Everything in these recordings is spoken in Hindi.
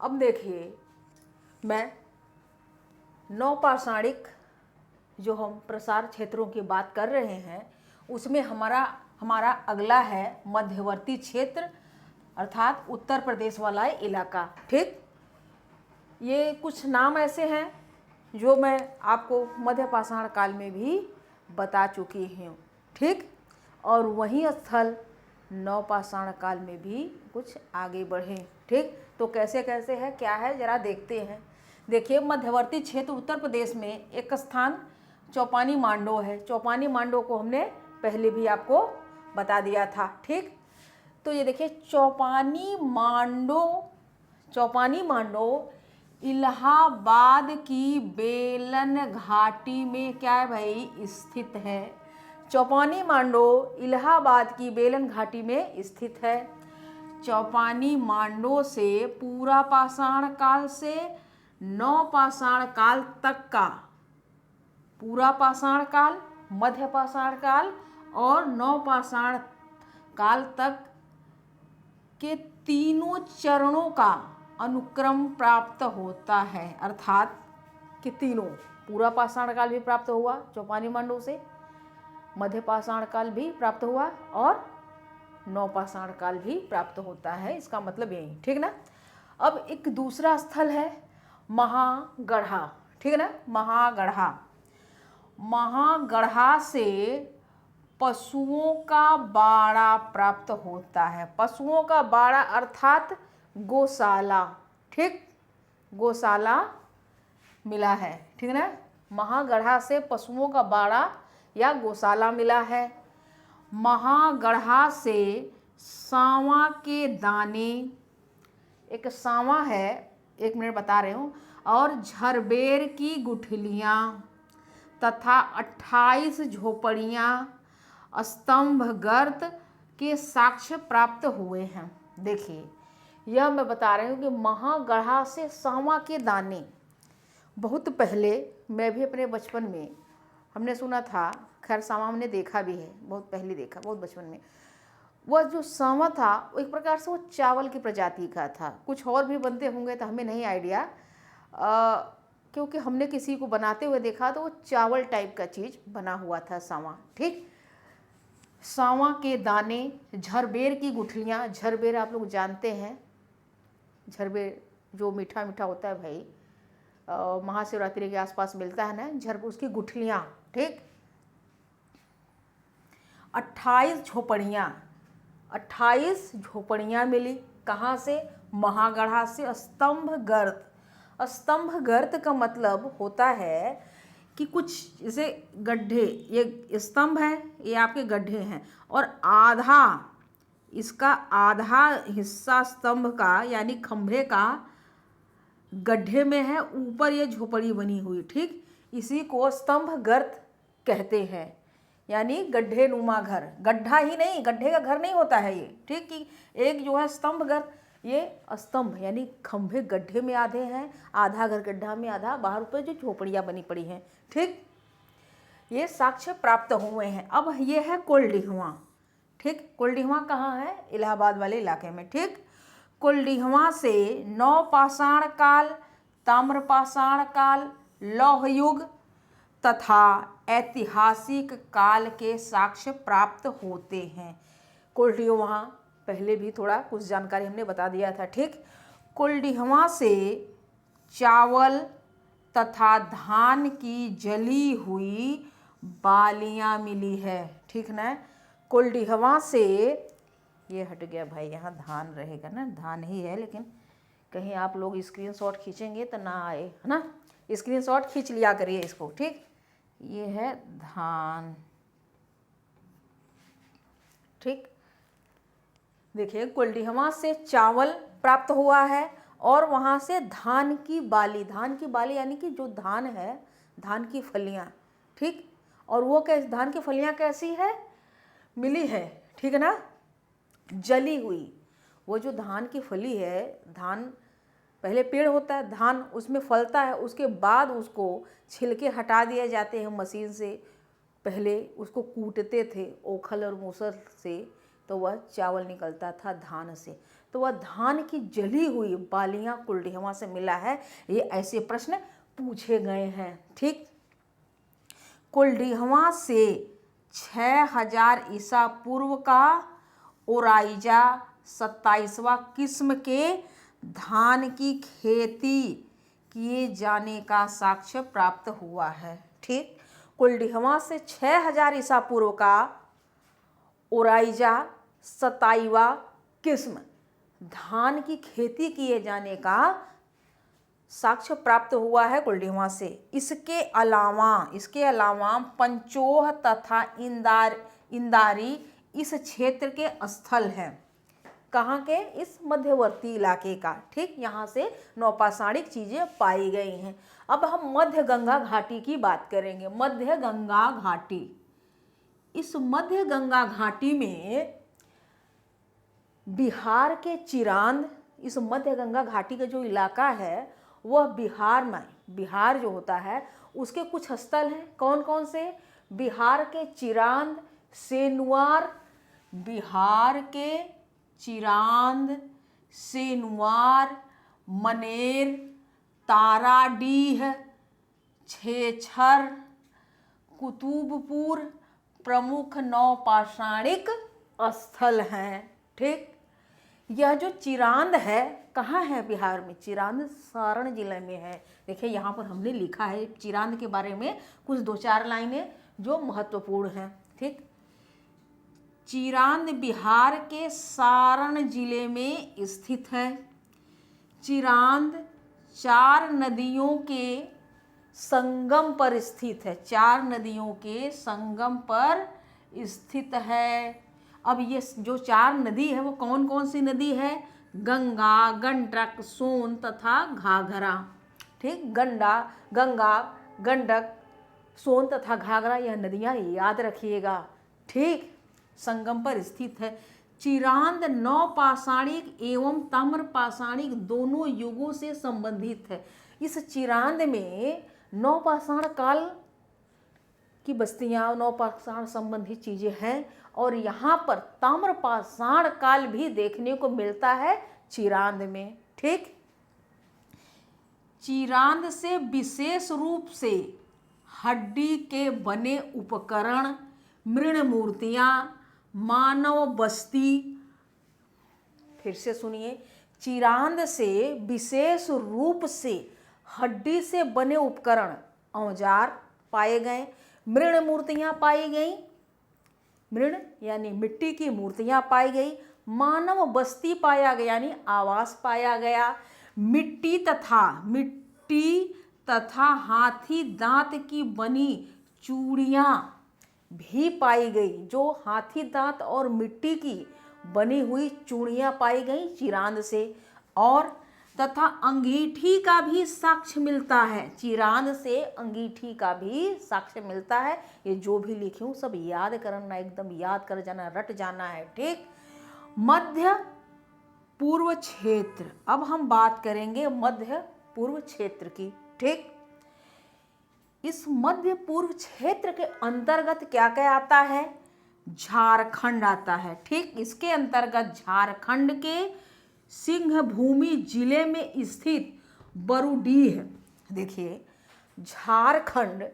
अब देखिए, मैं नवपाषाणिक जो हम प्रसार क्षेत्रों की बात कर रहे हैं उसमें हमारा अगला है मध्यवर्ती क्षेत्र, अर्थात उत्तर प्रदेश वाला इलाका। ठीक, ये कुछ नाम ऐसे हैं जो मैं आपको मध्य पाषाण काल में भी बता चुकी हूँ। ठीक, और वही स्थल नवपाषाण काल में भी कुछ आगे बढ़े। ठीक, तो कैसे कैसे है, क्या है, जरा देखते हैं। देखिए, मध्यवर्ती क्षेत्र उत्तर प्रदेश में एक स्थान चौपानी मांडो है। चौपानी मांडो को हमने पहले भी आपको बता दिया था। ठीक, तो ये देखिए चौपानी मांडो इलाहाबाद की बेलन घाटी में क्या है भाई, स्थित है। चौपानी मांडो इलाहाबाद की बेलन घाटी में स्थित है। चौपानी मांडो से पूरा पाषाण काल से नवपाषाण काल तक का, पूरा पाषाण काल, मध्य पाषाण काल और नवपाषाण काल तक के तीनों चरणों का अनुक्रम प्राप्त होता है। अर्थात कि तीनों, पूरा पाषाण काल भी प्राप्त हुआ चौपानी मांडो से, मध्य पाषाण काल भी प्राप्त हुआ और नवपाषाण काल भी प्राप्त होता है। इसका मतलब यही, ठीक ना। अब एक दूसरा स्थल है महागढ़ा। ठीक है ना, महागढ़ा से पशुओं का बाड़ा प्राप्त होता है। पशुओं का बाड़ा अर्थात गौशाला। ठीक, गौशाला मिला है। ठीक है ना, महागढ़ा से पशुओं का बाड़ा या गौशाला मिला है। महागढ़ा से सांवा के दाने, एक सांवा है, 1 मिनट बता रही हूँ, और झरबेर की गुठलियाँ तथा 28 झोपड़ियाँ स्तंभ गर्त के साक्ष्य प्राप्त हुए हैं। देखिए, यह मैं बता रही हूँ कि महागढ़ा से सांवा के दाने, बहुत पहले मैं भी अपने बचपन में हमने सुना था, खैर सांवा हमने देखा भी है, बहुत पहले देखा, बहुत बचपन में। वह जो सांवा था वो एक प्रकार से वो चावल की प्रजाति का था। कुछ और भी बनते होंगे तो हमें नहीं आइडिया, क्योंकि हमने किसी को बनाते हुए देखा तो वो चावल टाइप का चीज़ बना हुआ था सांवा। ठीक, सांवा के दाने, झरबेर की गुठलियाँ, झरबेर आप लोग जानते हैं, झरबेर जो मीठा मीठा होता है भाई, महाशिवरात्रि के आसपास मिलता है ना झरबेर, उसकी गुठलियाँ। ठीक, 28 झोपड़ियाँ मिली। कहाँ से? महागढ़ा से। स्तंभ गर्त, स्तंभ गर्त का मतलब होता है कि कुछ जैसे गड्ढे, ये स्तंभ है, ये आपके गड्ढे हैं, और इसका आधा हिस्सा स्तंभ का यानी खंभे का गड्ढे में है, ऊपर ये झोपड़ी बनी हुई। ठीक, इसी को स्तंभ गर्त कहते हैं, यानी गड्ढे नुमा घर। गड्ढा ही नहीं, गड्ढे का घर नहीं होता है ये। ठीक, कि एक जो है स्तंभ गर्त, ये स्तंभ यानी खंभे गड्ढे में आधे हैं, आधा घर गड्ढा में, आधा बाहर, ऊपर जो झोपड़ियाँ बनी पड़ी हैं। ठीक, ये साक्ष्य प्राप्त हुए हैं। अब ये है कुलडीहवा। ठीक, कुलडीहवा कहाँ है? इलाहाबाद वाले इलाके में। ठीक, कुलडीहवा से नवपाषाण काल, ताम्रपाषाण काल, लौह युग तथा ऐतिहासिक काल के साक्ष्य प्राप्त होते हैं। कुलडीहवा पहले भी थोड़ा कुछ जानकारी हमने बता दिया था। ठीक, कुलडीहवा से चावल तथा धान की जली हुई बालियाँ मिली है। ठीक ना, कुलडीहवा से, ये हट गया भाई, यहाँ धान रहेगा ना, धान ही है, लेकिन कहीं आप लोग स्क्रीनशॉट खींचेंगे तो ना आए, है ना, स्क्रीनशॉट खींच लिया करिए इसको। ठीक, ये है धान। ठीक, देखिए, कुलडीहवा से चावल प्राप्त हुआ है और वहाँ से धान की बाली, धान की बाली यानी कि जो धान है, धान की फलियाँ। ठीक, और वो कैसे, धान की फलियाँ कैसी है? मिली है। ठीक है ना, जली हुई। वो जो धान की फली है, धान पहले पेड़ होता है, धान उसमें फलता है, उसके बाद उसको छिलके हटा दिए जाते हैं मशीन से। पहले उसको कूटते थे ओखल और मूसल से, तो वह चावल निकलता था धान से। तो वह धान की जली हुई बालियां कुलडीहवा से मिला है। ये ऐसे प्रश्न पूछे गए हैं। ठीक, कुलडीहवा से 6000 ईसा पूर्व का ओराइजा 27वां किस्म के धान की खेती किए जाने का साक्ष्य प्राप्त हुआ है। ठीक, कुलडीहवा से 6000 ईसा पूर्व का ओराइजा 27वां किस्म धान की खेती किए जाने का साक्ष्य प्राप्त हुआ है कुलडीहवा से। इसके अलावा पंचोह तथा इंदारी इस क्षेत्र के स्थल हैं। कहाँ के? इस मध्यवर्ती इलाके का। ठीक, यहाँ से नौपाषाणिक चीजें पाई गई हैं। अब हम मध्य गंगा घाटी की बात करेंगे। मध्य गंगा घाटी, इस मध्य गंगा घाटी में बिहार के चिरांद, इस मध्य गंगा घाटी का जो इलाका है वह बिहार जो होता है उसके कुछ स्थल हैं। कौन कौन से? बिहार के चिरांद, सेनुआर, बिहार के चिरांद, सेनुआर, मनेर, ताराडीह, छेछर, कुतुबपुर प्रमुख नौपाषाणिक स्थल हैं। ठीक, यह जो चिरांद है कहाँ है? बिहार में। चिरांद सारण जिले में है। देखिए यहाँ पर हमने लिखा है चिरांद के बारे में कुछ 2-4 लाइनें जो महत्वपूर्ण हैं। ठीक, चिरांद बिहार के सारण जिले में स्थित है। चिरांद 4 नदियों के संगम पर स्थित है। 4 नदियों के संगम पर स्थित है। अब ये जो 4 नदी है वो कौन कौन सी नदी है? गंगा, गंडक, सोन तथा घाघरा। ठीक, गंगा, गंडक, सोन तथा घाघरा यह नदियां याद रखिएगा। ठीक, संगम पर स्थित है। चिरांद नौपाषाणिक एवं ताम्रपाषाणिक दोनों युगों से संबंधित है। इस चिरांद में नौपाषाण काल की बस्तियां, नौपाषाण संबंधित चीजें हैं और यहाँ पर ताम्रपाषाण काल भी देखने को मिलता है चिरांद में। ठीक, चिरांद से विशेष रूप से हड्डी के बने उपकरण, मृण मूर्तियां, मानव बस्ती, फिर से सुनिए, चिरांद से विशेष रूप से हड्डी से बने उपकरण, औजार पाए गए, मृण मूर्तियां पाई गई, मृण यानी मिट्टी की मूर्तियां पाई गई, मानव बस्ती पाया गया यानी आवास पाया गया, मिट्टी तथा हाथी दांत की बनी चूड़ियां भी पाई गई। जो हाथी दांत और मिट्टी की बनी हुई चूड़ियां पाई गई चिरांद से, और तथा अंगीठी का भी साक्ष्य मिलता है। चिरांद से अंगीठी का भी साक्ष्य मिलता है। ये जो भी लिखी हूँ सब याद करना, एकदम याद कर जाना, रट जाना है। ठीक, मध्य पूर्व क्षेत्र। अब हम बात करेंगे मध्य पूर्व क्षेत्र की। ठीक, इस मध्य पूर्व क्षेत्र के अंतर्गत क्या क्या आता है? झारखंड आता है। ठीक, इसके अंतर्गत झारखंड के सिंहभूमि जिले में स्थित बरूडीह। देखिए, झारखंड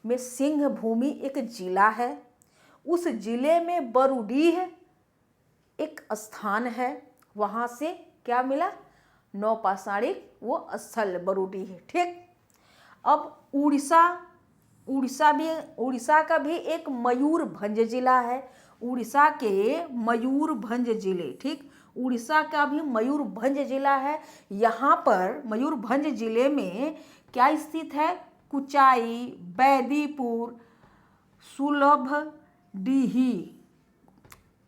में सिंहभूमि एक जिला है, उस जिले में बरूडीह एक स्थान है। वहाँ से क्या मिला? नौपाषाणिक वो स्थल बरूडीह। ठीक, अब उड़ीसा का भी एक मयूरभंज जिला है। उड़ीसा के मयूरभंज जिले, ठीक, उड़ीसा का भी मयूरभंज जिला है। यहाँ पर मयूरभंज जिले में क्या स्थित है? कुचाई, बैदीपुर, सुलभडीही।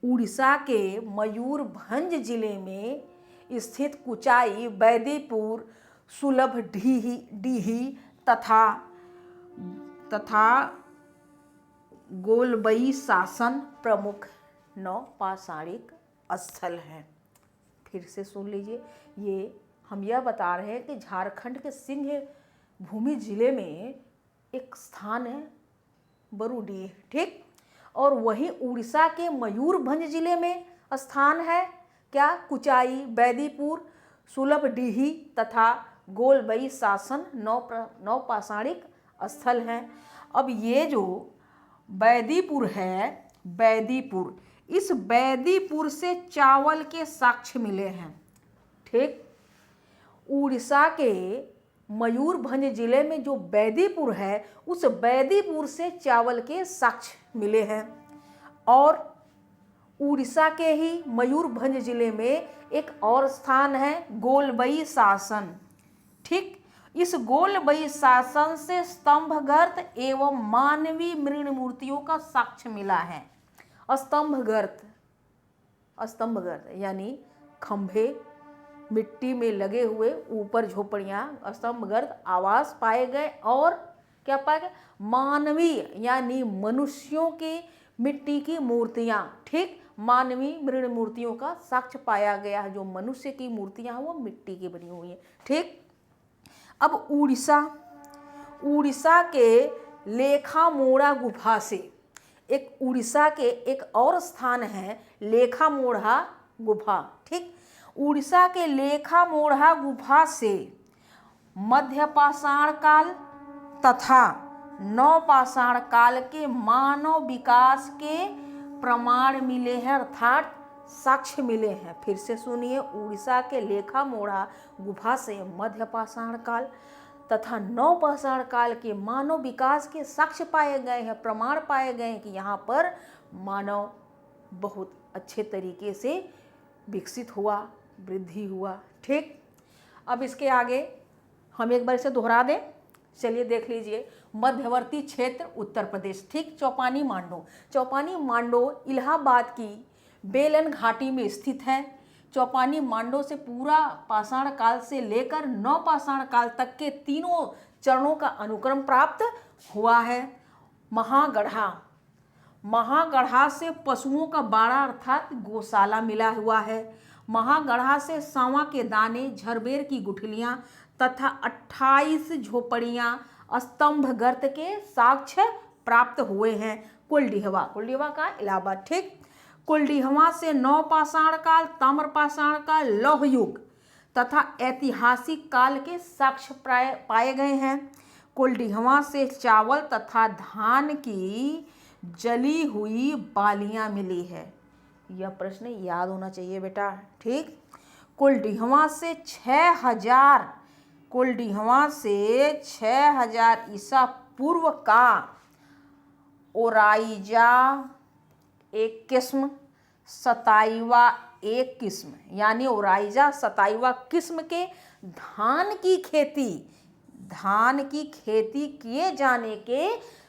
उड़ीसा के मयूरभंज जिले में स्थित कुचाई, बैदीपुर, सुलभडीही तथा गोलबई शासन प्रमुख नौपाषाणिक स्थल हैं। फिर से सुन लीजिए, ये हम यह बता रहे हैं कि झारखंड के सिंहभूमि जिले में एक स्थान है बरूडीह। ठीक, और वहीं उड़ीसा के मयूरभंज जिले में स्थान है क्या कुचाई, बैदीपुर, सुलभडीही तथा गोलबई शासन नवपाषाणिक स्थल हैं। अब ये जो बैदीपुर है, बैदीपुर, इस बैदीपुर से चावल के साक्ष्य मिले हैं। ठीक, उड़ीसा के मयूरभंज जिले में जो बैदीपुर है, उस बैदीपुर से चावल के साक्ष्य मिले हैं। और उड़ीसा के ही मयूरभंज जिले में एक और स्थान है गोलबई शासन। ठीक, इस गोलबई शासन से स्तंभगर्त एवं मानवीय मृण मूर्तियों का साक्ष्य मिला है। स्तंभगर्त, स्तंभगर्त यानी खंभे, मिट्टी में लगे हुए ऊपर झोपड़ियाँ, स्तंभगर्त आवास पाए गए। और क्या पाए गए? मानवीय यानी मनुष्यों की मिट्टी की मूर्तियाँ। ठीक, मानवीय मृण मूर्तियों का साक्ष्य पाया गया है। जो मनुष्य की मूर्तियाँ हैं वो मिट्टी की बनी हुई हैं। ठीक, अब उड़ीसा के लेखामोड़ा गुफा से एक, उड़ीसा के एक और स्थान है लेखामोड़ा गुफा। ठीक, उड़ीसा के लेखामोड़ा गुफा से मध्यपाषाण काल तथा नवपाषाण काल के मानव विकास के प्रमाण मिले हैं, अर्थात साक्ष्य मिले हैं। फिर से सुनिए, उड़ीसा के लेखामोड़ा गुफा से मध्यपाषाण काल तथा नवपाषाण काल के मानव विकास के साक्ष्य पाए गए हैं, प्रमाण पाए गए हैं कि यहाँ पर मानव बहुत अच्छे तरीके से विकसित हुआ, वृद्धि हुआ। ठीक, अब इसके आगे हम एक बार इसे दोहरा दें। चलिए देख लीजिए, मध्यवर्ती क्षेत्र उत्तर प्रदेश। ठीक, चौपानी मांडो, चौपानी मांडो इलाहाबाद की बेलन घाटी में स्थित है। चौपानी मांडो से पूरा पाषाण काल से लेकर नवपाषाण काल तक के तीनों चरणों का अनुक्रम प्राप्त हुआ है। महागढ़ा, महागढ़ा से पशुओं का बाड़ा अर्थात गौशाला मिला हुआ है। महागढ़ा से सांवा के दाने, झरबेर की गुठलियाँ तथा 28 झोपड़ियाँ स्तंभगर्त के साक्ष्य प्राप्त हुए हैं। कुलडीहवा, कुलडीहवा का इलाहाबाद। ठीक, कुलडीहवा से नवपाषाण काल, ताम्रपाषाण काल, लौह युग तथा ऐतिहासिक काल के साक्ष्य पाए गए हैं। कुलडीहवा से चावल तथा धान की जली हुई बालियां मिली है। यह प्रश्न याद होना चाहिए बेटा। ठीक, कुलडीहवा से 6000, कुलडीहवा से 6000 ईसा पूर्व का ओराइजा एक किस्म, सताईवा एक किस्म, यानी ओराइजा सताईवा किस्म के धान की खेती किए जाने के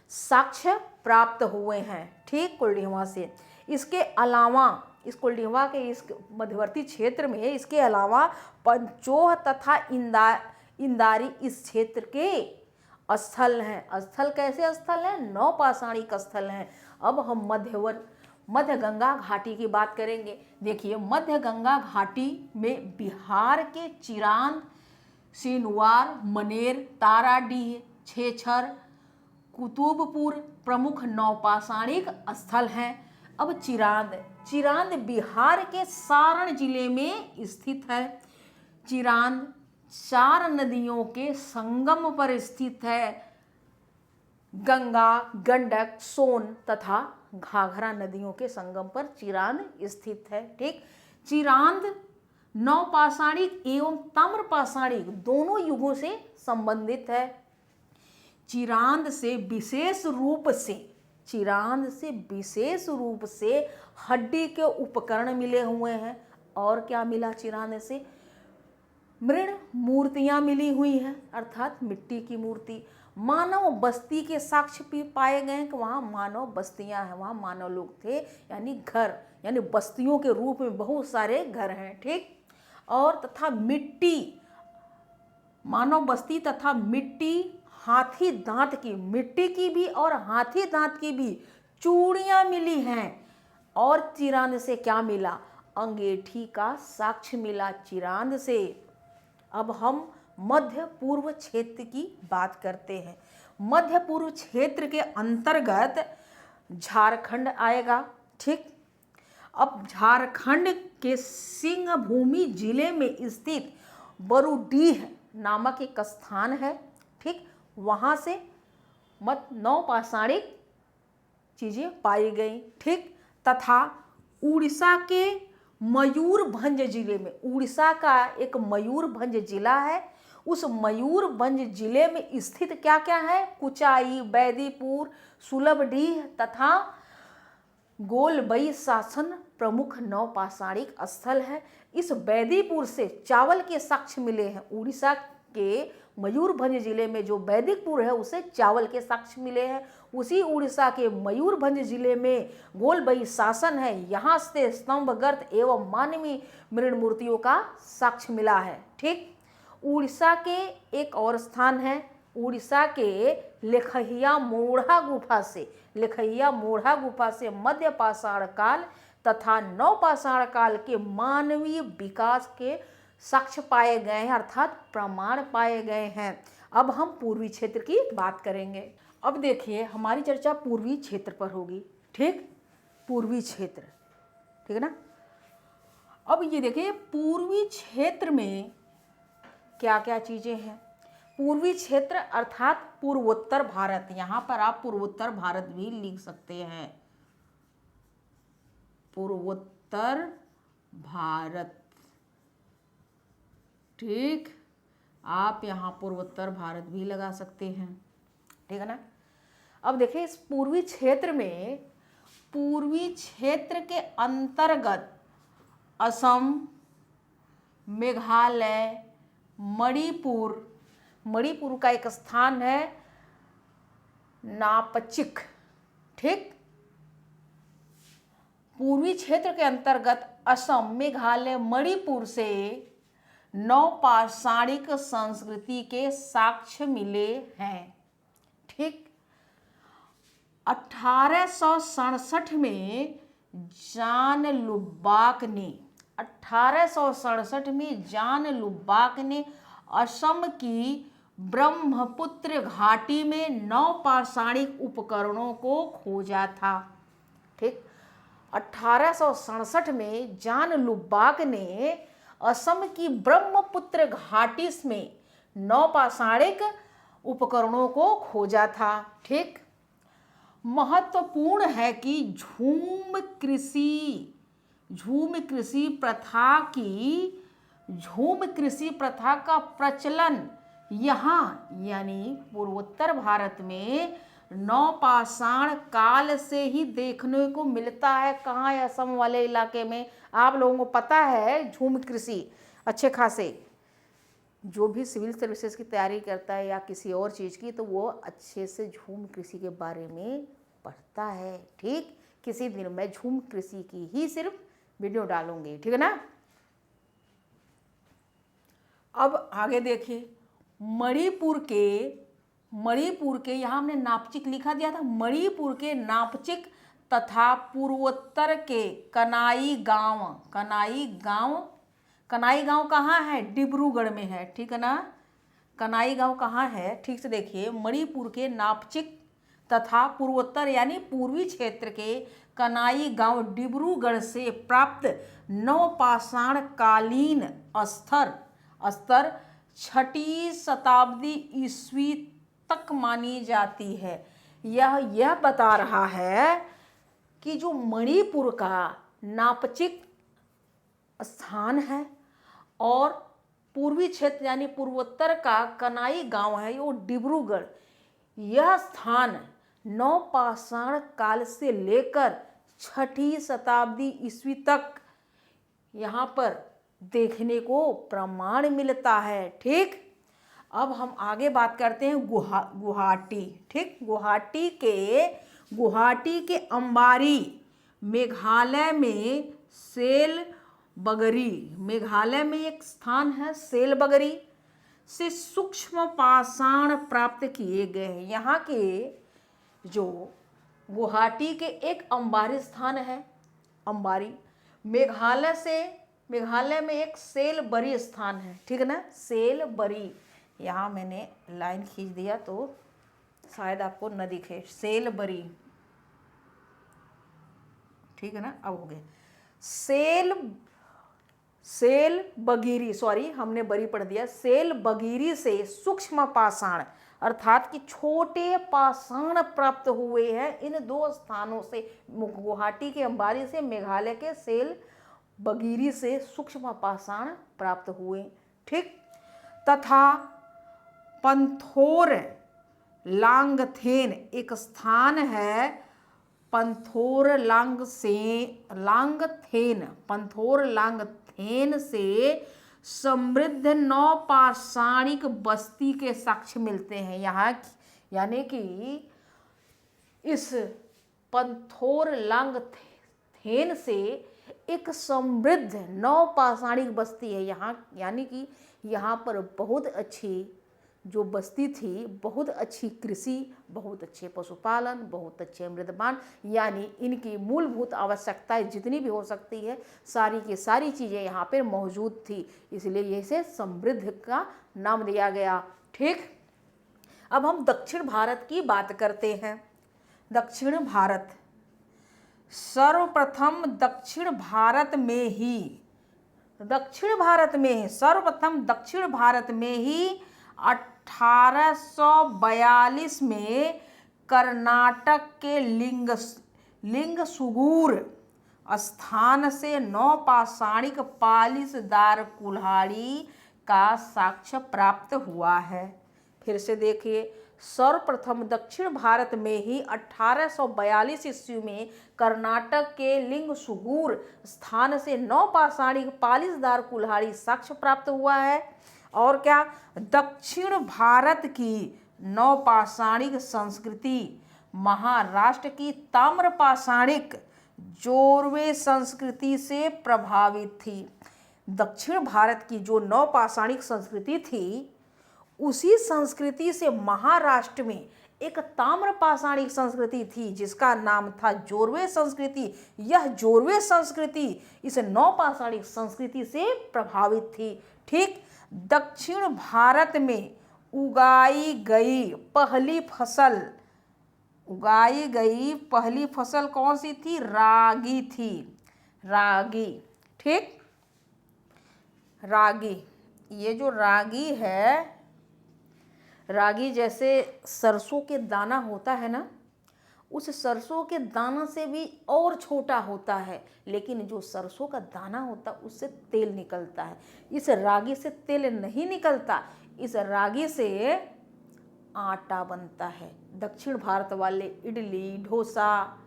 साक्ष्य प्राप्त हुए हैं। ठीक, कुलडीहवा से। इसके अलावा इस कुलडीहवा के इस मध्यवर्ती क्षेत्र में इसके अलावा पंचोह तथा इंदारी इस क्षेत्र के स्थल हैं। स्थल कैसे स्थल हैं? नवपाषाणिक स्थल हैं। अब हम मध्य गंगा घाटी की बात करेंगे। देखिए, मध्य गंगा घाटी में बिहार के चिरांद, सिनवार, मनेर, ताराडीह, छेछर, कुतुबपुर प्रमुख नवपाषाणिक स्थल हैं। अब चिरांद बिहार के सारण जिले में स्थित है। चिरांद 4 नदियों के संगम पर स्थित है। गंगा, गंडक, सोन तथा घाघरा नदियों के संगम पर चिरांद स्थित है। ठीक, चिरांद नवपाषाणिक एवं ताम्रपाषाणिक दोनों युगों से संबंधित है। चिरांद से विशेष रूप से हड्डी के उपकरण मिले हुए हैं। और क्या मिला चिरांद से? मृण मूर्तियां मिली हुई हैं, अर्थात मिट्टी की मूर्ति। मानव बस्ती के साक्ष्य भी पाए गए कि वहाँ मानव बस्तियां हैं, वहाँ मानव लोग थे, यानी घर, यानी बस्तियों के रूप में बहुत सारे घर हैं। ठीक, और तथा मिट्टी, मानव बस्ती तथा मिट्टी, हाथी दांत की, मिट्टी की भी और हाथी दांत की भी चूड़ियाँ मिली हैं। और चिरांद से क्या मिला? अंगीठी का साक्ष्य मिला चिरांद से। अब हम मध्य पूर्व क्षेत्र की बात करते हैं। मध्य पूर्व क्षेत्र के अंतर्गत झारखंड आएगा। ठीक, अब झारखंड के सिंहभूमि जिले में स्थित बरूडीह नामक एक स्थान है, ठीक, वहाँ से नवपाषाणिक चीज़ें पाई गई, ठीक। तथा उड़ीसा के मयूरभंज जिले में, उड़ीसा का एक मयूरभंज जिला है, उस मयूरभंज जिले में स्थित क्या क्या है, कुचाई, बैदीपुर, सुलभडीह तथा गोलबई शासन प्रमुख नवपाषाणिक स्थल है। इस बैदीपुर से चावल के साक्ष्य मिले हैं। उड़ीसा के मयूरभंज जिले में जो बैदिकपुर है उसे चावल के साक्ष्य मिले हैं। उसी उड़ीसा के मयूरभंज जिले में गोलबई शासन है, यहाँ से स्तंभगर्त एवं मानवीय मृण मूर्तियों का साक्ष्य मिला है, ठीक। उड़ीसा के एक और स्थान है, उड़ीसा के लेखहिया मोढ़ा गुफा से मध्य पाषाण काल तथा नवपाषाण काल के मानवीय विकास के साक्ष्य पाए गए हैं, अर्थात प्रमाण पाए गए हैं। अब हम पूर्वी क्षेत्र की बात करेंगे। अब देखिए हमारी चर्चा पूर्वी क्षेत्र पर होगी, ठीक, पूर्वी क्षेत्र, ठीक है ना। अब ये देखिए पूर्वी क्षेत्र में क्या क्या चीज़ें हैं। पूर्वी क्षेत्र अर्थात पूर्वोत्तर भारत, यहाँ पर आप पूर्वोत्तर भारत भी लिख सकते हैं, पूर्वोत्तर भारत, ठीक, आप यहाँ पूर्वोत्तर भारत भी लगा सकते हैं, ठीक है ना। अब देखिए इस पूर्वी क्षेत्र में, पूर्वी क्षेत्र के अंतर्गत असम, मेघालय, मणिपुर का एक स्थान है नापचिक, ठीक। पूर्वी क्षेत्र के अंतर्गत असम, मेघालय, मणिपुर से नवपाषाणिक संस्कृति के साक्ष्य मिले हैं, ठीक। 1867 में जॉन लुबाक ने असम की ब्रह्मपुत्र घाटी में नवपाषाणिक उपकरणों को खोजा था, ठीक। 1867 में जॉन लुबाक ने असम की ब्रह्मपुत्र घाटी में नवपाषाणिक उपकरणों को खोजा था, ठीक। महत्वपूर्ण है कि झूम कृषि प्रथा का प्रचलन यहाँ यानी पूर्वोत्तर भारत में नवपाषाण काल से ही देखने को मिलता है। कहाँ है? असम वाले इलाके में। आप लोगों को पता है झूम कृषि अच्छे खासे, जो भी सिविल सर्विसेज की तैयारी करता है या किसी और चीज़ की, तो वो अच्छे से झूम कृषि के बारे में पढ़ता है, ठीक। किसी दिन मैं झूम कृषि की ही सिर्फ वीडियो डालूंगी, ठीक है ना। अब आगे देखिए मणिपुर के यहाँ हमने नापचिक लिखा दिया था। मणिपुर के नापचिक तथा पूर्वोत्तर के कनाई गांव कहाँ है? डिब्रूगढ़ में है, ठीक है ना। कनाई गांव कहाँ है? ठीक से देखिए, मणिपुर के नापचिक तथा पूर्वोत्तर यानी पूर्वी क्षेत्र के कनाई गांव डिब्रूगढ़ से प्राप्त नवपाषाण कालीन स्तर 6ठी शताब्दी ईस्वी तक मानी जाती है। यह बता रहा है कि जो मणिपुर का नापचिक स्थान है और पूर्वी क्षेत्र यानी पूर्वोत्तर का कनाई गांव है, वो डिब्रूगढ़, यह स्थान नवपाषाण काल से लेकर 6ठी शताब्दी ईस्वी तक यहाँ पर देखने को प्रमाण मिलता है, ठीक। अब हम आगे बात करते हैं गुवाहाटी, ठीक। गुवाहाटी के अंबारी मेघालय में मेघालय में एक स्थान है सेलबगरी से सूक्ष्म पाषाण प्राप्त किए गए हैं। यहाँ के जो गुवाहाटी के एक अंबारी स्थान है, अंबारी, मेघालय में एक सेलबरी स्थान है, ठीक है ना। सेलबरी, यहाँ मैंने लाइन खींच दिया तो शायद आपको न दिखे, सेलबरी, ठीक है ना। अब हो गए सेल सेल बगीरी, सॉरी हमने बरी पढ़ दिया, सेल बगीरी से सूक्ष्म पाषाण अर्थात कि छोटे पाषाण प्राप्त हुए हैं इन दो स्थानों से, गुवाहाटी के अंबारी से मेघालय के सेल बगीरी से सूक्ष्म पाषाण प्राप्त हुए। ठीक, तथा पंथोर लांगथेन एक स्थान है, पंथोर लांगथेन से समृद्ध नवपाषाणिक बस्ती के साक्ष्य मिलते हैं। यहाँ यानी कि इस पंथोर लांगथेन से एक समृद्ध नवपाषाणिक बस्ती है यहाँ, यानी कि यहाँ पर बहुत अच्छी जो बस्ती थी, बहुत अच्छी कृषि, बहुत अच्छे पशुपालन, बहुत अच्छे मृदपान, यानी इनकी मूलभूत आवश्यकताएं जितनी भी हो सकती है सारी की सारी चीज़ें यहाँ पर मौजूद थी, इसलिए इसे समृद्ध का नाम दिया गया। ठीक, अब हम दक्षिण भारत की बात करते हैं। दक्षिण भारत, सर्वप्रथम दक्षिण भारत में ही 1842 में कर्नाटक के लिंगसुगूर स्थान से नवपाषाणिक पालिशदार कुल्हाड़ी का साक्ष्य प्राप्त हुआ है। फिर से देखिए, सर्वप्रथम दक्षिण भारत में ही 1842 ईस्वी में कर्नाटक के लिंगसुगूर स्थान से नवपाषाणिक पालिशदार कुल्हाड़ी साक्ष्य प्राप्त हुआ है। और क्या, दक्षिण भारत की नवपाषाणिक संस्कृति महाराष्ट्र की ताम्रपाषाणिक जोरवे संस्कृति से प्रभावित थी। दक्षिण भारत की जो नवपाषाणिक संस्कृति थी उसी संस्कृति से महाराष्ट्र में एक ताम्रपाषाणिक संस्कृति थी जिसका नाम था जोरवे संस्कृति। यह जोरवे संस्कृति इस नवपाषाणिक संस्कृति से प्रभावित थी। ठीक, दक्षिण भारत में उगाई गई पहली फसल कौन सी थी? रागी थी, रागी। ठीक, रागी, ये जो रागी है, रागी जैसे सरसों के दाना होता है ना, उस सरसों के दाना से भी और छोटा होता है, लेकिन जो सरसों का दाना होता है उससे तेल निकलता है। इस रागी से तेल नहीं निकलता, इस रागी से आटा बनता है। दक्षिण भारत वाले इडली, डोसा,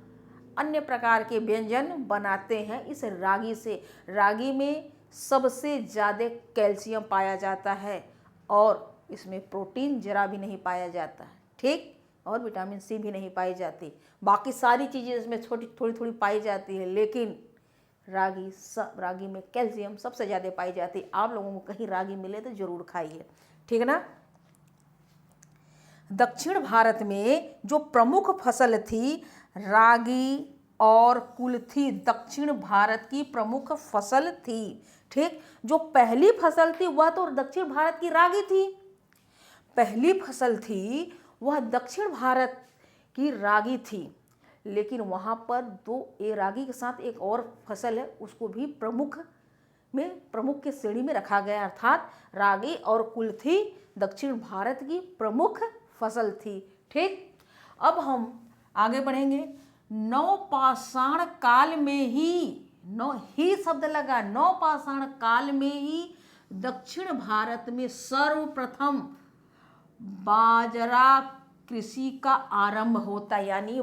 अन्य प्रकार के व्यंजन बनाते हैं इस रागी से। रागी में सबसे ज़्यादा कैल्शियम पाया जाता है और इसमें प्रोटीन जरा भी नहीं पाया जाता है। ठीक, और विटामिन सी भी नहीं पाई जाती। बाकी सारी चीज़ें इसमें थोड़ी थोड़ी पाई जाती है, लेकिन रागी में कैल्शियम सबसे ज़्यादा पाई जाती है। आप लोगों को कहीं रागी मिले तो ज़रूर खाइए। ठीक है ना। दक्षिण भारत में जो प्रमुख फसल थी रागी और कुल्थी दक्षिण भारत की प्रमुख फसल थी। ठीक, जो पहली फसल थी वह तो दक्षिण भारत की रागी थी, पहली फसल थी वह दक्षिण भारत की रागी थी, लेकिन वहाँ पर ये रागी के साथ एक और फसल है, उसको भी प्रमुख के श्रेणी में रखा गया, अर्थात रागी और कुल्थी दक्षिण भारत की प्रमुख फसल थी। ठीक, अब हम आगे बढ़ेंगे। नवपाषाण काल में ही शब्द लगा, नवपाषाण काल में ही दक्षिण भारत में सर्वप्रथम बाजरा कृषि का आरंभ होता, यानी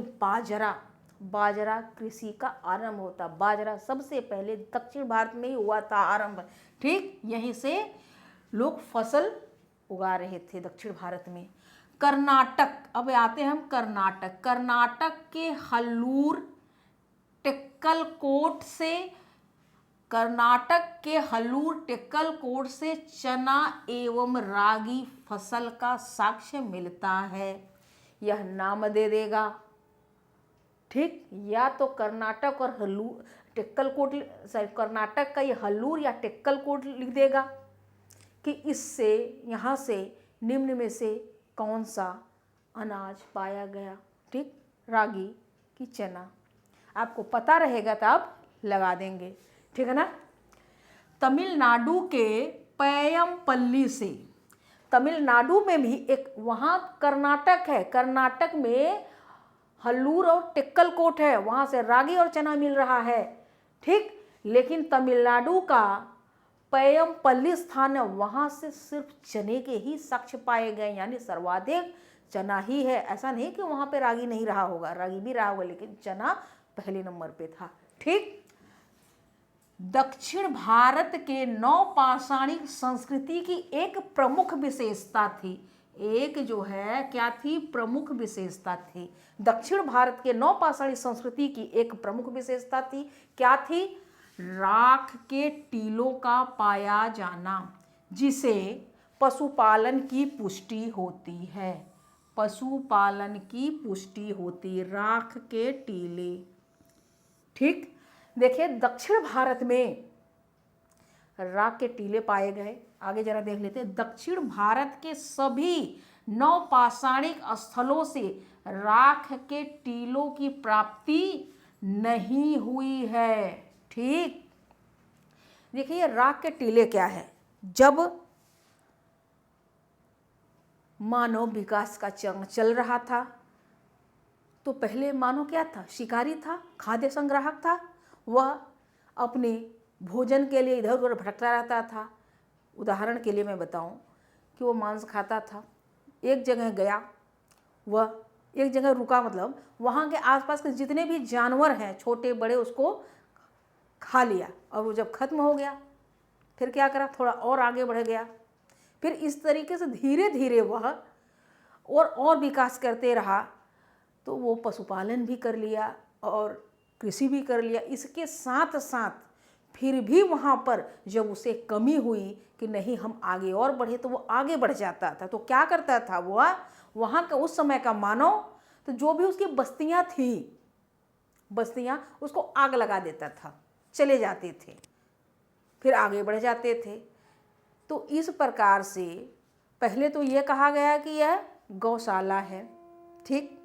बाजरा कृषि का आरंभ होता। बाजरा सबसे पहले दक्षिण भारत में ही हुआ था आरंभ। ठीक, यहीं से लोग फसल उगा रहे थे दक्षिण भारत में। कर्नाटक, अब आते हैं हम कर्नाटक के हल्लूर टेक्कलकोट से चना एवं रागी फसल का साक्ष्य मिलता है। यह नाम दे देगा। ठीक, या तो कर्नाटक और कर्नाटक का ये हल्लूर या टेक्कलकोट लिख देगा कि इससे यहाँ से निम्न में से कौन सा अनाज पाया गया। ठीक, रागी की चना आपको पता रहेगा तब लगा देंगे, ठीक है ना। तमिलनाडु के पय्यमपल्ली से, तमिलनाडु में भी एक, वहाँ कर्नाटक है, कर्नाटक में हल्लूर और टिक्कलकोट है, वहाँ से रागी और चना मिल रहा है, ठीक। लेकिन तमिलनाडु का पय्यमपल्ली स्थान है, वहाँ से सिर्फ चने के ही साक्ष्य पाए गए, यानी सर्वाधिक चना ही है। ऐसा नहीं कि वहाँ पे रागी नहीं रहा होगा, रागी भी रहा होगा, लेकिन चना पहले नंबर पे था, ठीक। दक्षिण भारत के नवपाषाणिक संस्कृति की एक प्रमुख विशेषता थी, एक जो है क्या थी, प्रमुख विशेषता थी। दक्षिण भारत के नवपाषाणिक संस्कृति की एक प्रमुख विशेषता थी, क्या थी, राख के टीलों का पाया जाना, जिसे पशुपालन की पुष्टि होती है, पशुपालन की पुष्टि होती, राख के टीले, ठीक। देखिए दक्षिण भारत में राख के टीले पाए गए। आगे जरा देख लेते हैं, दक्षिण भारत के सभी नवपाषाणिक स्थलों से राख के टीलों की प्राप्ति नहीं हुई है, ठीक। देखिए राख के टीले क्या है, जब मानव विकास का चल रहा था तो पहले मानव क्या था, शिकारी था, खाद्य संग्राहक था, वह अपने भोजन के लिए इधर उधर भटकता रहता था। उदाहरण के लिए मैं बताऊं कि वो मांस खाता था, एक जगह गया, वह एक जगह रुका, मतलब वहाँ के आसपास के जितने भी जानवर हैं छोटे बड़े उसको खा लिया, और वो जब खत्म हो गया फिर क्या करा, थोड़ा और आगे बढ़ गया, फिर इस तरीके से धीरे धीरे वह और विकास करते रहा, तो वो पशुपालन भी कर लिया और कृषि भी कर लिया। इसके साथ साथ फिर भी वहाँ पर जब उसे कमी हुई कि नहीं हम आगे और बढ़े, तो वो आगे बढ़ जाता था। तो क्या करता था वह, वहाँ का उस समय का मानव, तो जो भी उसकी बस्तियाँ थी, बस्तियाँ उसको आग लगा देता था, चले जाते थे, फिर आगे बढ़ जाते थे। तो इस प्रकार से पहले तो ये कहा गया कि यह गौशाला है, ठीक।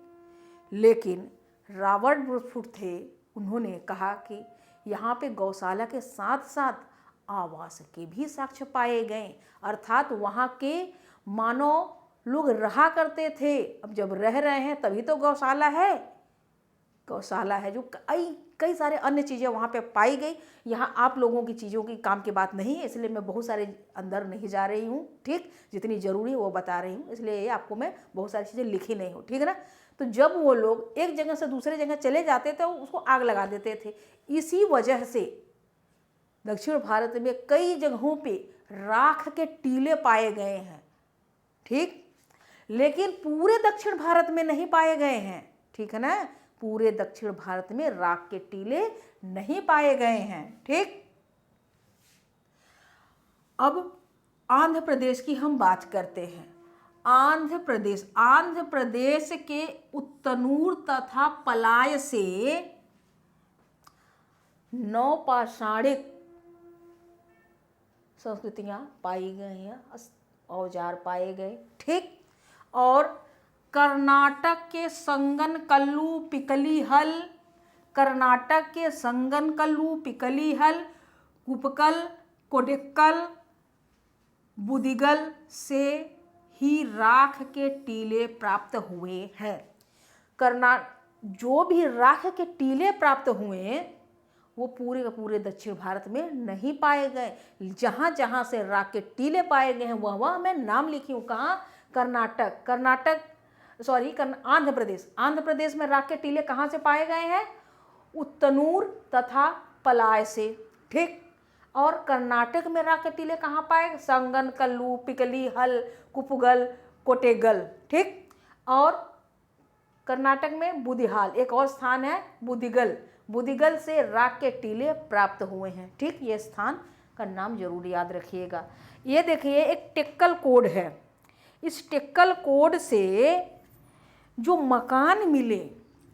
लेकिन रॉबर्ट ब्रूफुट थे, उन्होंने कहा कि यहाँ पे गौशाला के साथ साथ आवास के भी साक्ष्य पाए गए, अर्थात वहाँ के मानव लोग रहा करते थे। अब जब रह रहे हैं तभी तो गौशाला है, गौशाला है जो कई सारे अन्य चीज़ें वहाँ पे पाई गई। यहाँ आप लोगों की चीज़ों की काम की बात नहीं है, इसलिए मैं बहुत सारे अंदर नहीं जा रही हूँ, ठीक। जितनी ज़रूरी है वो बता रही हूँ, इसलिए आपको मैं बहुत सारी चीज़ें लिखी नहीं हूँ, ठीक है ना। तो जब वो लोग एक जगह से दूसरे जगह चले जाते थे उसको आग लगा देते थे। इसी वजह से दक्षिण भारत में कई जगहों पे राख के टीले पाए गए हैं, ठीक। लेकिन पूरे दक्षिण भारत में नहीं पाए गए हैं, ठीक है ना, पूरे दक्षिण भारत में राख के टीले नहीं पाए गए हैं, ठीक। अब आंध्र प्रदेश की हम बात करते हैं। आंध्र प्रदेश के उत्तनूर तथा पलाय से नवपाषाणिक संस्कृतियां पाई गई हैं, औजार पाए गए, ठीक। और कर्नाटक के संगनकल्लू पिकलीहल, कर्नाटक के संगनकल्लू पिकलीहल, कुपकल, कोडिक्कल, बुदिगल से ही राख के टीले प्राप्त हुए हैं। जो भी राख के टीले प्राप्त हुए वो पूरे के पूरे दक्षिण भारत में नहीं पाए गए। जहाँ जहाँ से राख के टीले पाए गए हैं वह मैं नाम लिखी हूँ। कहाँ, आंध्र प्रदेश में राख के टीले कहाँ से पाए गए हैं, उत्तनूर तथा पलाय से, ठीक। और कर्नाटक में राख के टीले कहाँ पाए, संगनकल्लू, पिकलीहल, कुपगल, कोटेगल, ठीक। और कर्नाटक में बुदिहाल, एक और स्थान है बुदिगल से राख के टीले प्राप्त हुए हैं, ठीक। ये स्थान का नाम जरूर याद रखिएगा। ये देखिए एक टेक्कल कोड है, इस टेक्कल कोड से जो मकान मिले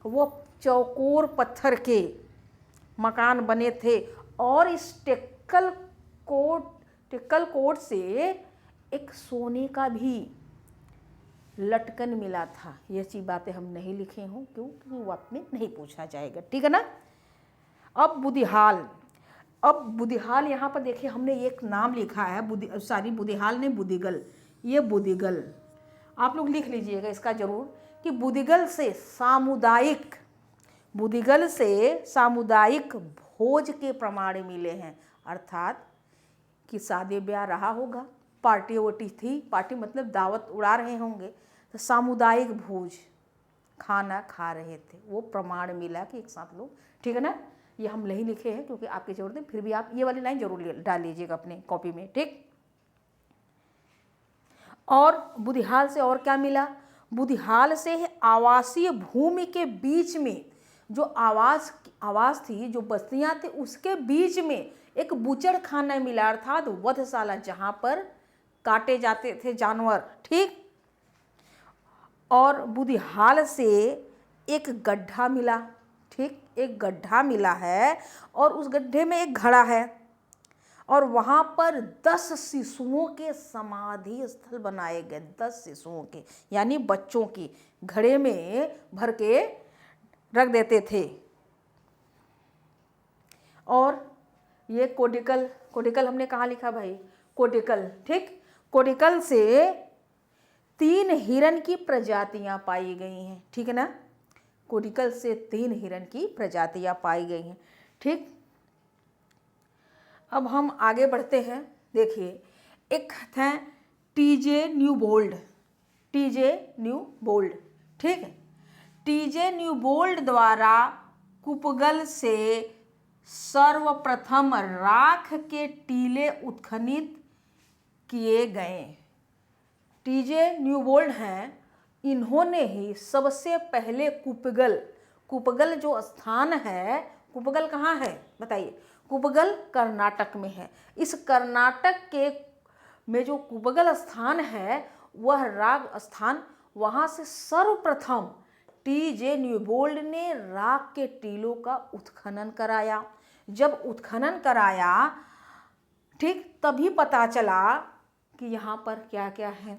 वो चौकोर पत्थर के मकान बने थे, और इस टेक्कल कोड से एक सोने का भी लटकन मिला था। ये चीज बातें हम नहीं लिखे हूँ, क्योंकि वो आपने नहीं पूछा जाएगा, ठीक है ना। अब बुदिहाल, अब बुदिहाल यहाँ पर देखिए हमने एक नाम लिखा है, बुदिहाल ने बुदिगल, ये बुदिगल आप लोग लिख लीजिएगा इसका जरूर कि बुदिगल से सामुदायिक भोज के प्रमाण मिले हैं। अर्थात कि शादी ब्याह रहा होगा, पार्टी वोटी थी, पार्टी मतलब दावत उड़ा रहे होंगे, तो सामुदायिक भोज खाना खा रहे थे, वो प्रमाण मिला कि एक साथ लोग, ठीक है ना। ये हम नहीं लिखे हैं क्योंकि आपकी जरूरत है, फिर भी आप ये वाली लाइन जरूर डाल लीजिएगा अपने कॉपी में, ठीक। और बुदिहाल से और क्या मिला, बुदिहाल से आवासीय भूमि के बीच में जो आवास थी, जो बस्तियां थी, उसके बीच में एक बुचड़ खाना मिला, अर्थात वधशाला, जहां पर काटे जाते थे जानवर, ठीक। और बुदिहाल से एक गड्ढा मिला, ठीक, एक गड्ढा मिला है और उस गड्ढे में एक घड़ा है और वहाँ पर 10 शिशुओं के समाधि स्थल बनाए गए, 10 शिशुओं के, यानी बच्चों की घड़े में भर के रख देते थे। और ये कोडिकल हमने कहाँ लिखा भाई, कोडिकल, ठीक। कोडिकल से 3 हिरण की प्रजातियां पाई गई हैं, ठीक है ना। कोडिकल से 3 हिरण की प्रजातियां पाई गई हैं, ठीक। अब हम आगे बढ़ते हैं। देखिए एक है टीजे न्यूबोल्ड, ठीक है। टीजे न्यूबोल्ड द्वारा कुपगल से सर्वप्रथम राख के टीले उत्खनित किए गए। टीजे न्यूबोल्ड हैं, इन्होंने ही सबसे पहले कुपगल जो स्थान है, कुपगल कहाँ है बताइए, कुपगल कर्नाटक में है। इस कर्नाटक के में जो कुपगल स्थान है, वह राग स्थान, वहाँ से सर्वप्रथम टीजे न्यूबोल्ड ने राग के टीलों का उत्खनन कराया। जब उत्खनन कराया, ठीक, तभी पता चला कि यहाँ पर क्या क्या है।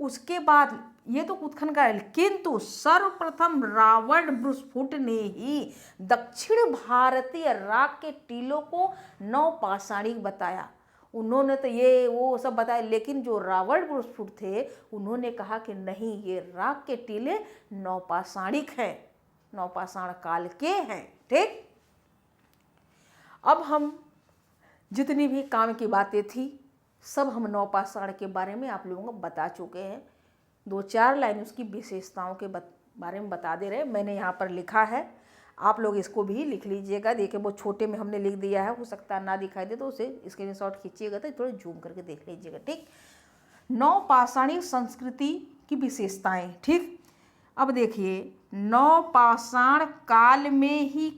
उसके बाद ये तो उत्खनन कराया, किंतु सर्वप्रथम रॉबर्ट ब्रूसफुट ने ही दक्षिण भारतीय राग के टीलों को नवपाषाणिक बताया। उन्होंने तो ये वो सब बताया, लेकिन जो रॉबर्ट ब्रूसफुट थे, उन्होंने कहा कि नहीं, ये राग के टीले नवपाषाणिक हैं, नवपाषाण काल के हैं, ठीक। अब हम जितनी भी काम की बातें थी सब हम नवपाषाण के बारे में आप लोगों को बता चुके हैं। 2-4 लाइन उसकी विशेषताओं के बारे में बता दे रहे। मैंने यहाँ पर लिखा है, आप लोग इसको भी लिख लीजिएगा। देखिए वो छोटे में हमने लिख दिया है, हो सकता है ना दिखाई दे तो उसे स्क्रीनशॉट खींचिएगा तो थोड़ा जूम करके देख लीजिएगा, ठीक। नवपाषाणी संस्कृति की विशेषताएं, ठीक। अब देखिए नवपाषाण काल में ही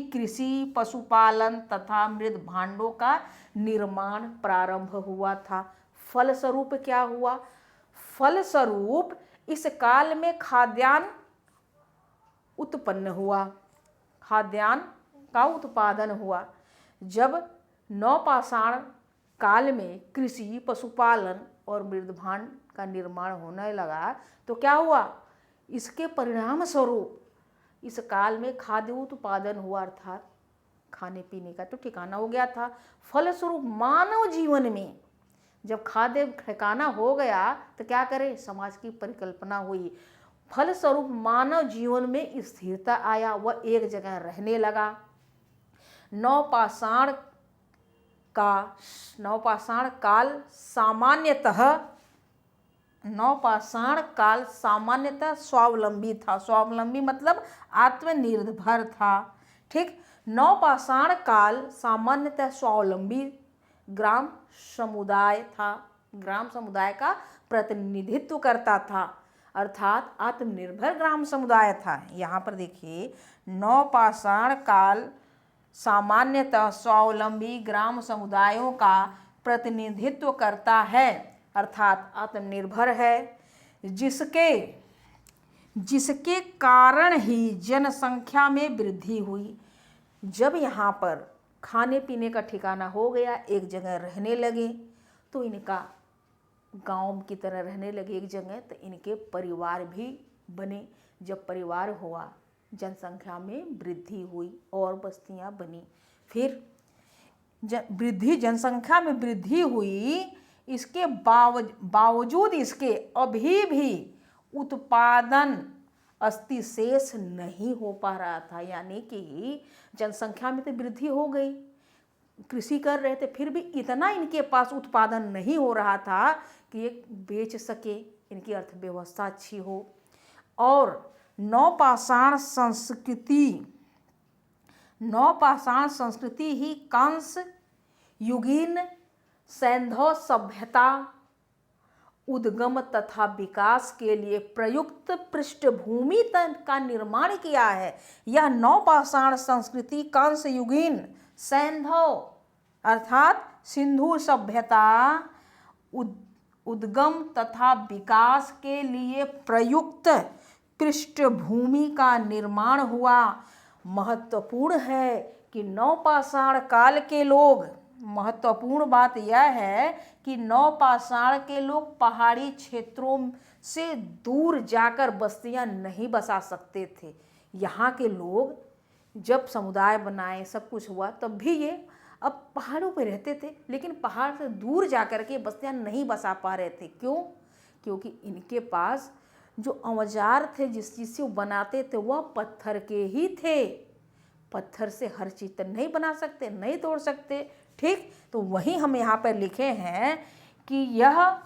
कृषि, पशुपालन तथा मृद भांडों का निर्माण प्रारंभ हुआ था। फलस्वरूप क्या हुआ, फलस्वरूप इस काल में खाद्यान्न उत्पन्न हुआ, खाद्यान्न का उत्पादन हुआ। जब नवपाषाण काल में कृषि, पशुपालन और मृदभांड का निर्माण होने लगा तो क्या हुआ, इसके परिणाम स्वरूप इस काल में खाद्य उत्पादन हुआ, अर्थात खाने पीने का तो ठिकाना हो गया था। फलस्वरूप मानव जीवन में जब खाद्य ठिकाना हो गया तो क्या करे, समाज की परिकल्पना हुई। फलस्वरूप मानव जीवन में स्थिरता आया, वह एक जगह रहने लगा। नवपाषाण काल सामान्यतः स्वावलंबी था। स्वावलंबी मतलब आत्मनिर्भर था, ठीक। नवपाषाण काल सामान्यतः स्वावलंबी ग्राम समुदाय था, ग्राम समुदाय का प्रतिनिधित्व करता था, अर्थात आत्मनिर्भर ग्राम समुदाय था। यहाँ पर देखिए नवपाषाण काल सामान्यतः स्वावलंबी ग्राम समुदायों का प्रतिनिधित्व करता है, अर्थात आत्मनिर्भर है, जिसके कारण ही जनसंख्या में वृद्धि हुई। जब यहाँ पर खाने पीने का ठिकाना हो गया, एक जगह रहने लगे, तो इनका गांव की तरह रहने लगे एक जगह, तो इनके परिवार भी बने। जब परिवार हुआ जनसंख्या में वृद्धि हुई और बस्तियां बनी। फिर जनसंख्या में वृद्धि हुई, इसके बावजूद इसके अभी भी उत्पादन अस्तिशेष नहीं हो पा रहा था। यानी कि जनसंख्या में तो वृद्धि हो गई, कृषि कर रहे थे, फिर भी इतना इनके पास उत्पादन नहीं हो रहा था कि ये बेच सके, इनकी अर्थव्यवस्था अच्छी हो। और नवपाषाण संस्कृति ही कांस युगीन सैंधव सभ्यता उद्गम तथा विकास के लिए प्रयुक्त पृष्ठभूमि का निर्माण किया है। यह नवपाषाण संस्कृति कांस युगीन सैंधव अर्थात सिंधु सभ्यता उद्गम तथा विकास के लिए प्रयुक्त पृष्ठभूमि का निर्माण हुआ। महत्वपूर्ण है कि नवपाषाण काल के लोग, महत्वपूर्ण बात यह है कि नवपाषाण के लोग पहाड़ी क्षेत्रों से दूर जाकर बस्तियां नहीं बसा सकते थे। यहाँ के लोग जब समुदाय बनाए, सब कुछ हुआ, तब भी ये अब पहाड़ों पे रहते थे, लेकिन पहाड़ से दूर जाकर के बस्तियां नहीं बसा पा रहे थे। क्यों? क्योंकि इनके पास जो औजार थे, जिस चीज़ से वो बनाते थे, वह पत्थर के ही थे। पत्थर से हर चीज़ तो नहीं बना सकते, नहीं तोड़ सकते। ठीक, तो वही हम यहाँ पर लिखे हैं कि यह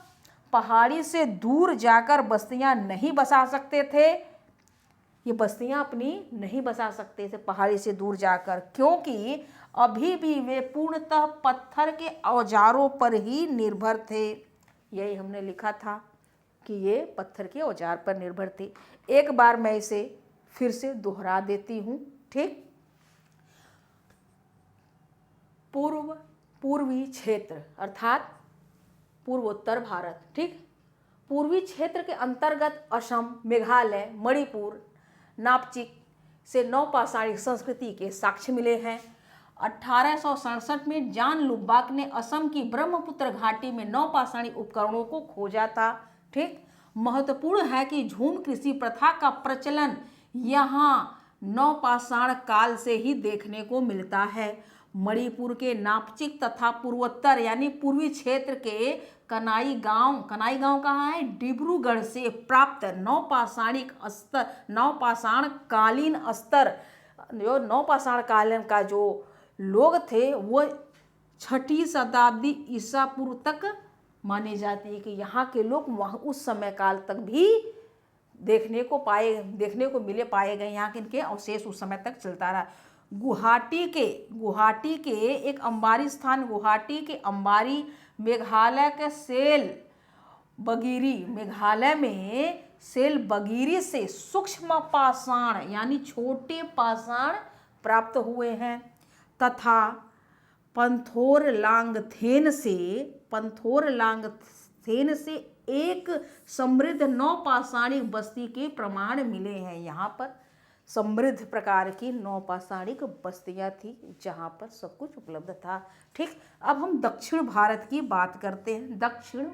पहाड़ी से दूर जाकर बस्तियां नहीं बसा सकते थे। ये बस्तियां अपनी नहीं बसा सकते थे पहाड़ी से दूर जाकर, क्योंकि अभी भी वे पूर्णतः पत्थर के औजारों पर ही निर्भर थे। यही हमने लिखा था कि ये पत्थर के औजार पर निर्भर थे। एक बार मैं इसे फिर से दोहरा देती हूँ। ठीक, पूर्वी क्षेत्र अर्थात पूर्वोत्तर भारत। ठीक, पूर्वी क्षेत्र के अंतर्गत असम, मेघालय, मणिपुर, नापचिक से नवपाषाणिक संस्कृति के साक्ष्य मिले हैं। 1867 में जॉन लुबाक ने असम की ब्रह्मपुत्र घाटी में नवपाषाणिक उपकरणों को खोजा था। ठीक, महत्वपूर्ण है कि झूम कृषि प्रथा का प्रचलन यहाँ नवपाषाण काल से ही देखने को मिलता है। मणिपुर के नापचिक तथा पूर्वोत्तर यानी पूर्वी क्षेत्र के कनाई गांव कहाँ है? डिब्रूगढ़ से प्राप्त नवपाषाण कालीन स्तर, जो नवपाषाण कालीन का जो लोग थे वो 6ठी शताब्दी ईसा पूर्व तक माने जाते हैं कि यहाँ के लोग वहाँ उस समय काल तक भी देखने को पाए गए। यहाँ के इनके अवशेष उस समय तक चलता रहा। गुवाहाटी के एक अंबारी स्थान, गुवाहाटी के अंबारी, मेघालय के मेघालय में सेल बगिरी से सूक्ष्म पाषाण यानी छोटे पाषाण प्राप्त हुए हैं तथा पंथोरलांगथेन से एक समृद्ध नवपाषाणिक बस्ती के प्रमाण मिले हैं। यहाँ पर समृद्ध प्रकार की नवपाषाणिक बस्तियाँ थी जहाँ पर सब कुछ उपलब्ध था। ठीक, अब हम दक्षिण भारत की बात करते हैं। दक्षिण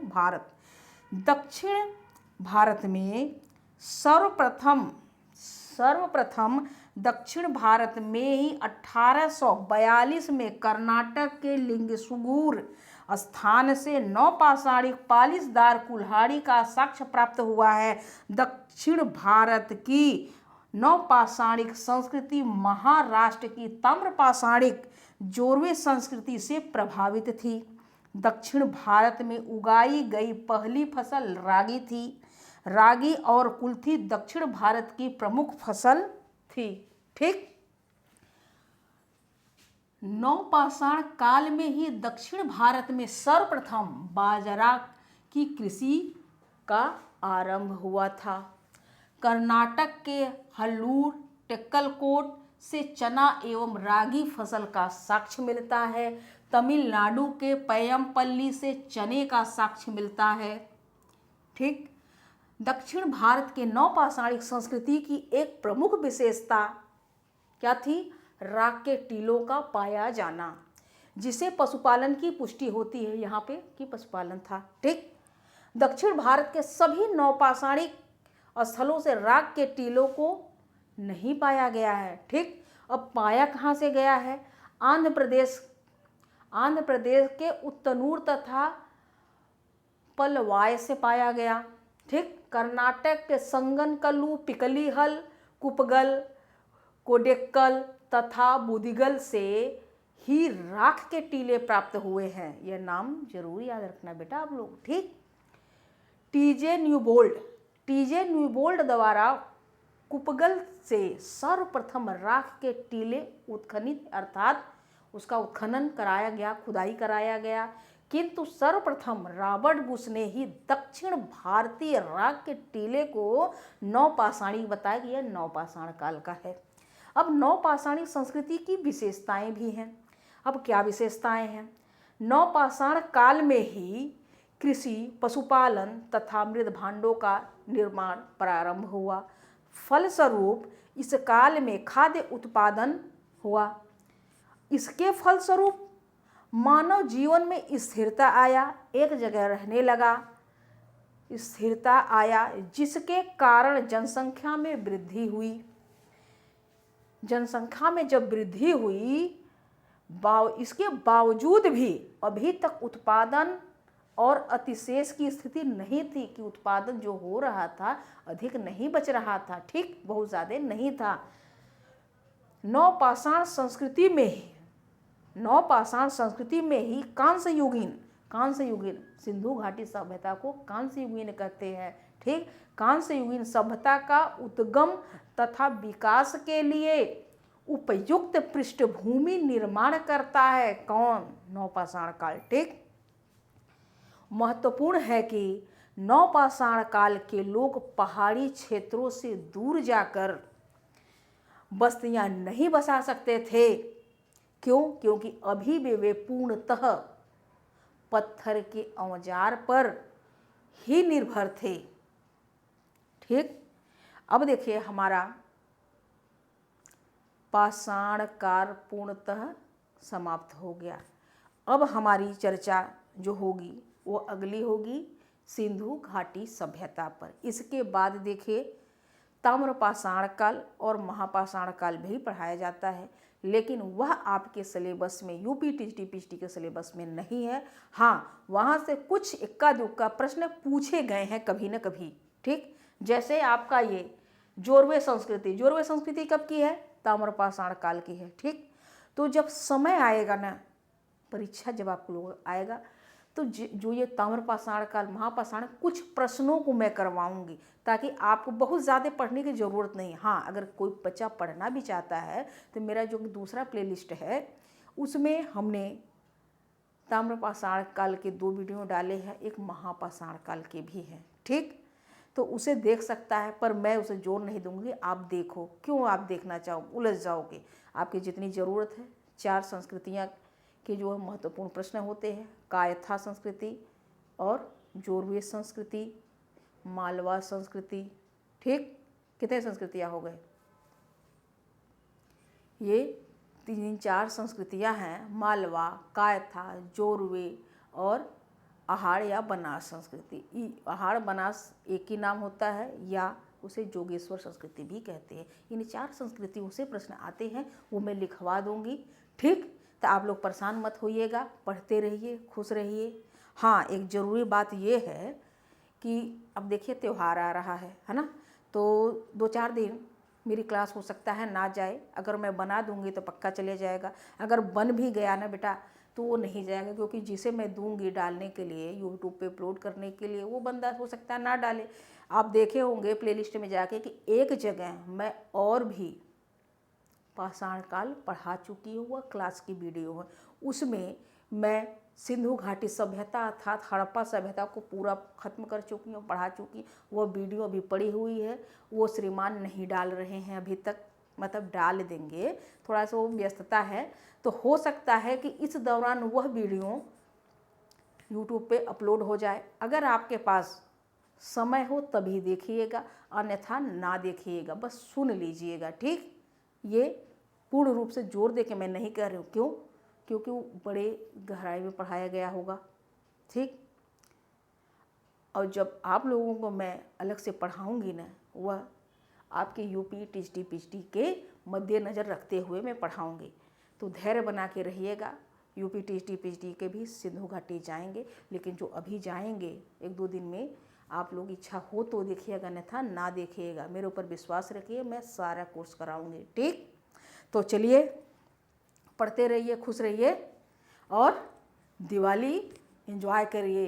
भारत में सर्वप्रथम दक्षिण भारत में ही 1842 में कर्नाटक के लिंगसुगूर स्थान से नवपाषाणिक पालिशदार कुल्हाड़ी का साक्ष्य प्राप्त हुआ है। दक्षिण भारत की नवपाषाणिक संस्कृति महाराष्ट्र की ताम्रपाषाणिक जोरवे संस्कृति से प्रभावित थी। दक्षिण भारत में उगाई गई पहली फसल रागी थी। रागी और कुल्थी दक्षिण भारत की प्रमुख फसल थी। ठीक, नवपाषाण काल में ही दक्षिण भारत में सर्वप्रथम बाजरा की कृषि का आरंभ हुआ था। कर्नाटक के हल्लूर टेक्कलकोट से चना एवं रागी फसल का साक्ष्य मिलता है। तमिलनाडु के पय्यमपल्ली से चने का साक्ष्य मिलता है। ठीक, दक्षिण भारत के नवपाषाणिक संस्कृति की एक प्रमुख विशेषता क्या थी? राग के टीलों का पाया जाना, जिसे पशुपालन की पुष्टि होती है यहाँ पे कि पशुपालन था। ठीक, दक्षिण भारत के सभी नवपाषाणिक स्थलों से राग के टीलों को नहीं पाया गया है। ठीक, अब पाया कहाँ से गया है? आंध्र प्रदेश के उत्तनूर तथा पलवाय से पाया गया। ठीक, कर्नाटक के संगनकल्लू, पिकलीहल, कुपगल, कोडेक्कल तथा बुदिगल से ही राख के टीले प्राप्त हुए हैं। यह नाम जरूर याद रखना बेटा आप लोग। ठीक, टीजे न्यूबोल्ड द्वारा कुपगल से सर्वप्रथम राख के टीले उत्खनित अर्थात उसका उत्खनन कराया गया, खुदाई कराया गया, किंतु सर्वप्रथम रॉबर्ट बुश ने ही दक्षिण भारतीय राख के टीले को नवपाषाणी बताया कि यह नवपाषाण काल का है। अब नवपाषाणी संस्कृति की विशेषताएं भी हैं। अब क्या विशेषताएं हैं? नवपाषाण काल में ही कृषि, पशुपालन तथा मृद भांडों का निर्माण प्रारंभ हुआ। फलस्वरूप इस काल में खाद्य उत्पादन हुआ। इसके फलस्वरूप मानव जीवन में स्थिरता आया, एक जगह रहने लगा, स्थिरता आया, जिसके कारण जनसंख्या में वृद्धि हुई। जनसंख्या में जब वृद्धि हुई, इसके बावजूद भी अभी तक उत्पादन और अतिशेष की स्थिति नहीं थी कि उत्पादन जो हो रहा था अधिक नहीं बच रहा था। ठीक, बहुत ज़्यादा नहीं था। नवपाषाण संस्कृति में ही कांस्य युगीन सिंधु घाटी सभ्यता को कांस्य युगीन कहते हैं। ठीक, कांस्य युगीन सभ्यता का उद्गम तथा विकास के लिए उपयुक्त पृष्ठभूमि निर्माण करता है। कौन? नवपाषाण काल। ठीक, महत्वपूर्ण है कि नवपाषाण काल के लोग पहाड़ी क्षेत्रों से दूर जाकर बस्तियां नहीं बसा सकते थे। क्यों? क्योंकि अभी भी वे पूर्णतः पत्थर के औजार पर ही निर्भर थे। ठीक, अब देखिए हमारा पाषाण काल पूर्णतः समाप्त हो गया। अब हमारी चर्चा जो होगी वो अगली होगी सिंधु घाटी सभ्यता पर। इसके बाद देखिए ताम्रपाषाण काल और महापाषाण काल भी पढ़ाया जाता है, लेकिन वह आपके सिलेबस में यूपी टीजीटी पीजीटी के सिलेबस में नहीं है। हाँ, वहाँ से कुछ इक्का दुक्का प्रश्न पूछे गए हैं कभी न कभी। ठीक, जैसे आपका ये जोरवे संस्कृति कब की है? ताम्रपाषाण काल की है। ठीक, तो जब समय आएगा ना, परीक्षा जब आप लोग आएगा तो जो ये ताम्रपाषाण काल, महापाषाण, कुछ प्रश्नों को मैं करवाऊंगी ताकि आपको बहुत ज़्यादा पढ़ने की ज़रूरत नहीं। हाँ, अगर कोई बच्चा पढ़ना भी चाहता है तो मेरा जो दूसरा प्लेलिस्ट है उसमें हमने ताम्रपाषाण काल के 2 वीडियो डाले हैं, एक महापाषाण काल के भी हैं। ठीक, तो उसे देख सकता है, पर मैं उसे जोर नहीं दूंगी। आप देखो, क्यों आप देखना चाहो, उलझ जाओगे। आपकी जितनी ज़रूरत है 4 संस्कृतियाँ के जो महत्वपूर्ण प्रश्न होते हैं, कायथा संस्कृति और जोरवे संस्कृति, मालवा संस्कृति। ठीक, कितने संस्कृतियाँ हो गए? ये 3-4 संस्कृतियाँ हैं, मालवा, कायथा, जोरवे और आहार या बनास संस्कृति। आहार बनास एक ही नाम होता है या उसे जोगेश्वर संस्कृति भी कहते हैं। इन 4 संस्कृतियों से प्रश्न आते हैं, वो मैं लिखवा दूंगी। ठीक, तो आप लोग परेशान मत होइएगा, पढ़ते रहिए, खुश रहिए। हाँ, एक ज़रूरी बात ये है कि अब देखिए त्यौहार आ रहा है ना, तो 2-4 दिन मेरी क्लास हो सकता है ना जाए। अगर मैं बना दूंगी तो पक्का चले जाएगा, अगर बन भी गया ना बेटा तो वो नहीं जाएगा, क्योंकि जिसे मैं दूंगी डालने के लिए, यूट्यूब पे अपलोड करने के लिए, वो बंदा हो सकता है ना डाले। आप देखे होंगे प्लेलिस्ट में जाके कि एक जगह मैं और भी पाषाण काल पढ़ा चुकी हूँ, वह क्लास की वीडियो है। उसमें मैं सिंधु घाटी सभ्यता अर्थात हड़प्पा सभ्यता को पूरा ख़त्म कर चुकी हूँ, पढ़ा चुकी। वो वीडियो अभी पड़ी हुई है, वो श्रीमान नहीं डाल रहे हैं अभी तक, मतलब डाल देंगे, थोड़ा सा वो व्यस्तता है। तो हो सकता है कि इस दौरान वह वीडियो यूट्यूब पे अपलोड हो जाए। अगर आपके पास समय हो तभी देखिएगा, अन्यथा ना देखिएगा, बस सुन लीजिएगा। ठीक, ये पूर्ण रूप से जोर दे के मैं नहीं कह रही हूँ। क्यों? क्योंकि वो बड़े गहराई में पढ़ाया गया होगा। ठीक, और जब आप लोगों को मैं अलग से पढ़ाऊँगी ना, वह आपके यूपी टीजीटी पीजीटी के मद्देनज़र रखते हुए मैं पढ़ाऊँगी। तो धैर्य बना के रहिएगा। यूपी टीजीटी पीजीटी के भी सिंधु घाटी जाएंगे, लेकिन जो अभी जाएंगे 1-2 दिन में, आप लोग इच्छा हो तो देखिएगा, अन्यथा ना देखिएगा। मेरे ऊपर विश्वास रखिए, मैं सारा कोर्स कराऊंगी। ठीक, तो चलिए पढ़ते रहिए, खुश रहिए और दिवाली एंजॉय करिए।